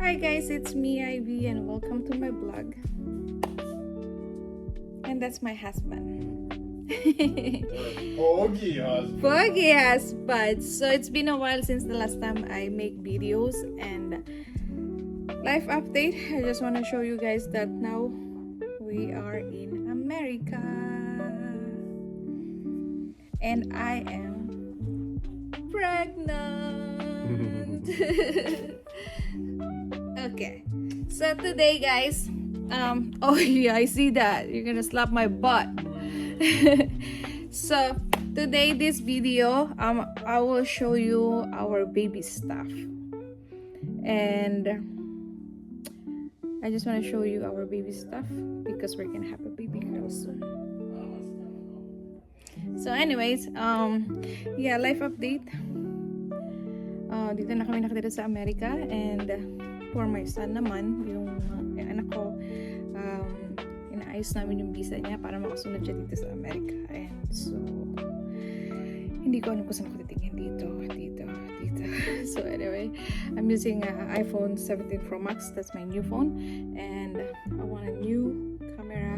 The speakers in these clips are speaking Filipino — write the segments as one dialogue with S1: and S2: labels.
S1: Hi guys, it's me Ivy and welcome to my blog. And that's my husband.
S2: Pogi husband.
S1: Foggy husband. So it's been a while since the last time I make videos and life update. I just want to show you guys that now we are in America. And I am pregnant. Okay, so today guys, oh yeah, I see that you're gonna slap my butt. So today this video, I will show you our baby stuff, and I just want to show you our baby stuff because we're gonna have a baby girl soon. So anyways, yeah, life update. Dito na kami nakatira sa Amerika, and for my son naman, yung anak ko, inaayos namin yung visa niya para makasunod siya dito sa Amerika. And so, hindi ko alam kung saan ako titingin dito. So anyway, I'm using iPhone 17 Pro Max. That's my new phone. And I want a new camera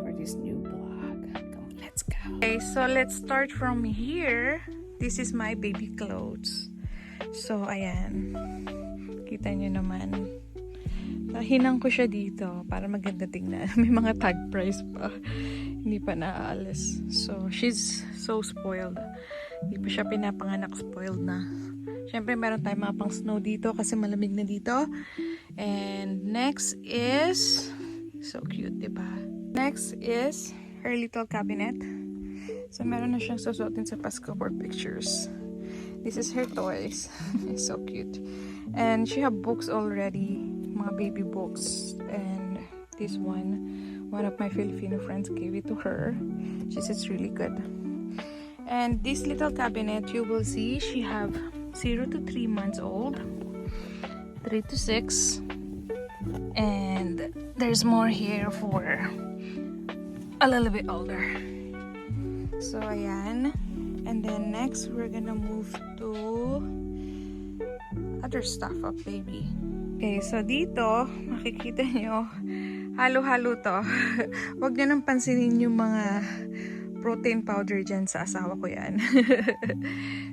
S1: for this new vlog. Come on, let's go. Okay, so let's start from here. This is my baby clothes. So, ayan. Kita nyo naman. Hinang ko siya dito para maganda tingnan. May mga tag price pa. Hindi pa naaalis. So, she's so spoiled. Hindi pa siya pinapanganak, spoiled na. Siyempre, meron tayong mga pang snow dito kasi malamig na dito. And next is, so cute, diba? Next is her little cabinet. So, meron na siyang susuotin sa Pasko for pictures. This is her toys. It's so cute. And she have books already. Mga baby books. And this one of my Filipino friends gave it to her. She says it's really good. And this little cabinet, you will see, she have 0 to 3 months old, 3 to 6. And there's more here for a little bit older. So, ayan. And then next, we're gonna move to other stuff of baby. Okay, so dito, makikita nyo, halo-halo to. Huwag nyo nang pansinin yung mga protein powder dyan sa asawa ko yan.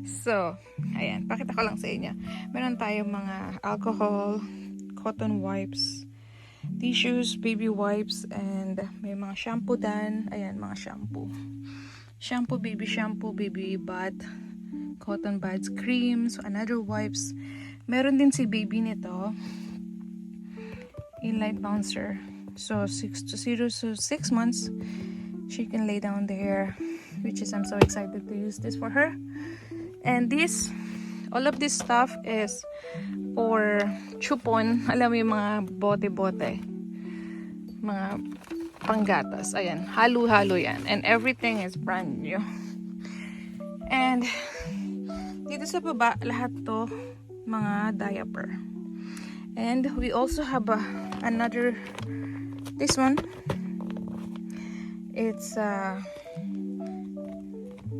S1: So, ayan, pakita ko lang sa inyo. Meron tayong mga alcohol, cotton wipes, tissues, baby wipes, and may mga shampoo dan. Ayan, mga shampoo. Shampoo, baby bath, cotton buds, creams, another wipes. Meron din si baby nito, Inlight Bouncer. So 6 months, she can lay down there, which is I'm so excited to use this for her. And this, all of this stuff is for chupon. Alam mo yung mga bote-bote, mga panggatas. Ayan, halo-halo yan. And everything is brand new. And dito sa baba, lahat to mga diaper. And we also have another, this one. It's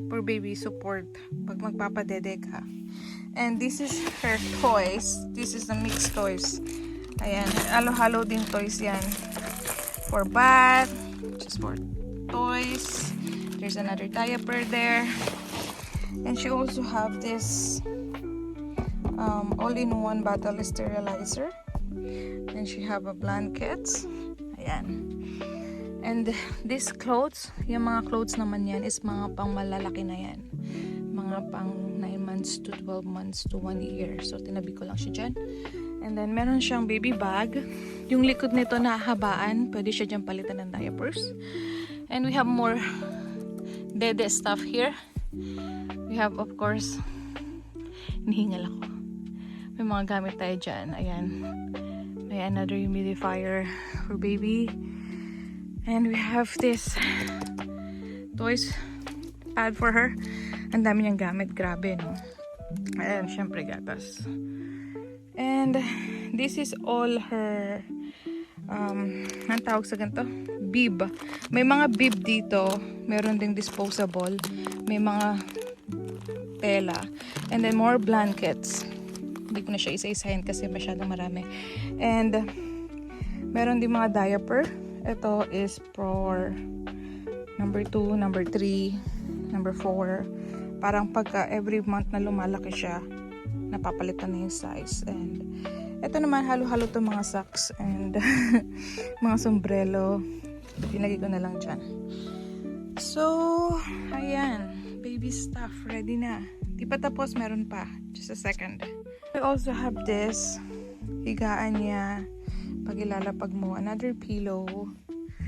S1: for baby support pag magpapadede ka. And this is her toys. This is the mixed toys. Ayan, halo-halo din toys yan. For bath, just for toys. There's another diaper there. And she also have this all-in-one bottle sterilizer. And she have a blankets. Ayan. And these clothes, yung mga clothes naman yan is mga pang malalaki na yan. Mga pang 9 months to 12 months to 1 year. So, tinabi ko lang siya dyan. And then, meron siyang baby bag. Yung likod nito nahabaan. Pwede siya dyan palitan ng diapers. And we have more dede stuff here. We have, of course, nihingal ako. May mga gamit tayo dyan. Ayan. May another humidifier for baby. And we have this toys pad for her. Ang dami niyang gamit. Grabe, no? Ayan, syempre gatas. And this is all her ang tawag sa ganito? Bib. May mga bib dito. Meron ding disposable. May mga tela. And then more blankets. Hindi ko na siya isa-isahin kasi masyadong marami. And meron din mga diaper. Ito is for number 2, number 3, number 4. Parang pagka every month na lumalaki siya, napapalitan na yung size. And ito naman, halo-halo to mga socks and mga sombrero. Pinagay ko na lang dyan. So, ayan. Baby stuff. Ready na. Di pa tapos, meron pa. Just a second. I also have this. Higaan niya. Pag ilalapag mo, another pillow.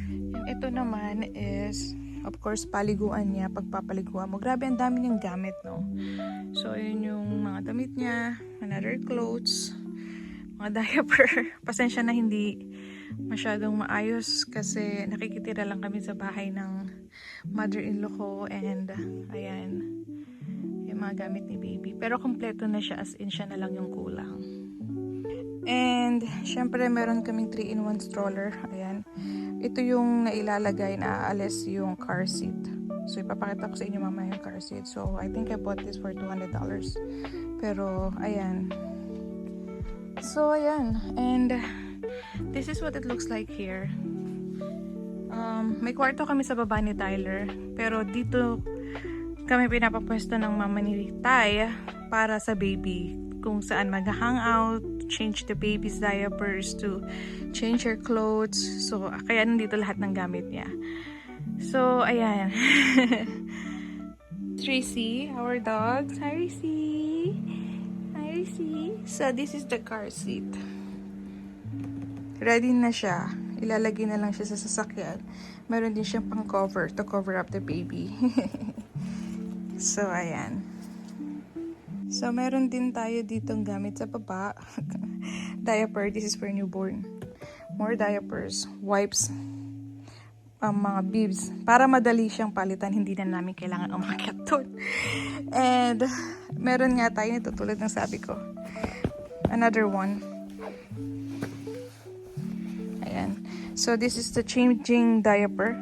S1: And ito naman is, of course, paliguan niya. Pagpapaliguan mo. Grabe, ang dami niyang gamit, no? So, yun yung mga damit niya. Another clothes. Mga diaper. Pasensya na hindi masyadong maayos kasi nakikitira lang kami sa bahay ng mother-in-law ko and ayan yung mga gamit ni baby, pero kompleto na siya, as in siya na lang yung kulang. And syempre meron kaming 3-in-1 stroller. Ayan, ito yung nailalagay na aalis yung car seat. So ipapakita ko sa inyo mamaya yung car seat. So I think I bought this for $200, pero ayan. So ayan, and this is what it looks like here. May kwarto kami sa baba ni Tyler, pero dito kami pinapapwesto ng mama ni Ty para sa baby, kung saan mag-hangout, change the baby's diapers, to change her clothes. So kaya nandito lahat ng gamit niya. So ayan. Tracy, our dog. Hi Tracy. Hi Tracy. So this is the car seat. Ready na siya. Ilalagay na lang siya sa sasakyan. Meron din siyang pang cover to cover up the baby. So, ayan. So, meron din tayo ditong gamit sa baba. Diaper. This is for newborn. More diapers. Wipes. Mga bibs. Para madali siyang palitan. Hindi na namin kailangan umakyat doon. And, meron nga tayo nito tulad ng sabi ko. Another one. So, this is the changing diaper.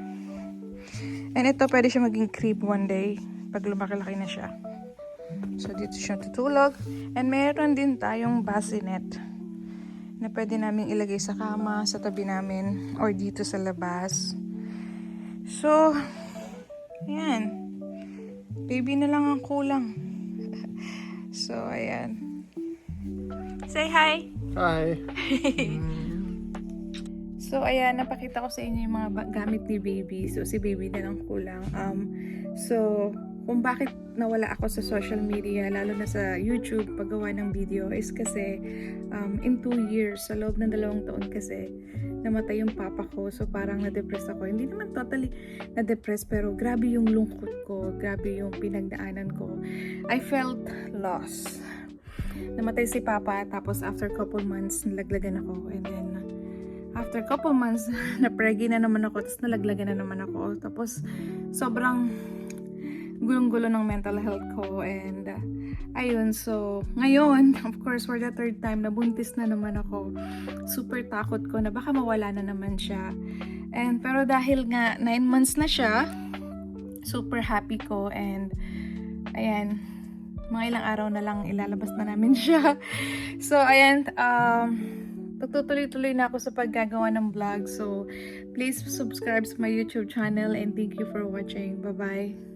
S1: And ito, pwede siya maging crib one day pag lumaki-laki na siya. So, dito siya tutulog. And meron din tayong bassinet na pwede namin ilagay sa kama, sa tabi namin, or dito sa labas. So, ayan. Baby na lang ang kulang. So, ayan. Say hi!
S2: Hi!
S1: So, ayan, napakita ko sa inyo yung mga gamit ni baby. So, si baby na lang kulang. So, kung bakit nawala ako sa social media, lalo na sa YouTube, paggawa ng video, is kasi in 2 years, sa loob ng 2 taon kasi, namatay yung papa ko. So, parang na-depress ako. Hindi naman totally na-depress, pero grabe yung lungkot ko. Grabe yung pinagdaanan ko. I felt lost. Namatay si papa, tapos after couple months, nalaglagan ako. And then, after couple months, na-preggy na naman ako, tapos nalaglagan na naman ako. Tapos, sobrang gulong-gulo ng mental health ko. And, ayun, so, ngayon, of course, for the 3rd time, nabuntis na naman ako. Super takot ko na baka mawala na naman siya. And, pero dahil nga, 9 months na siya, super happy ko. And, ayan, mga ilang araw na lang ilalabas na namin siya. So, ayan, tutuloy-tuloy na ako sa paggagawa ng vlog. So, please subscribe to my YouTube channel and thank you for watching. Bye-bye!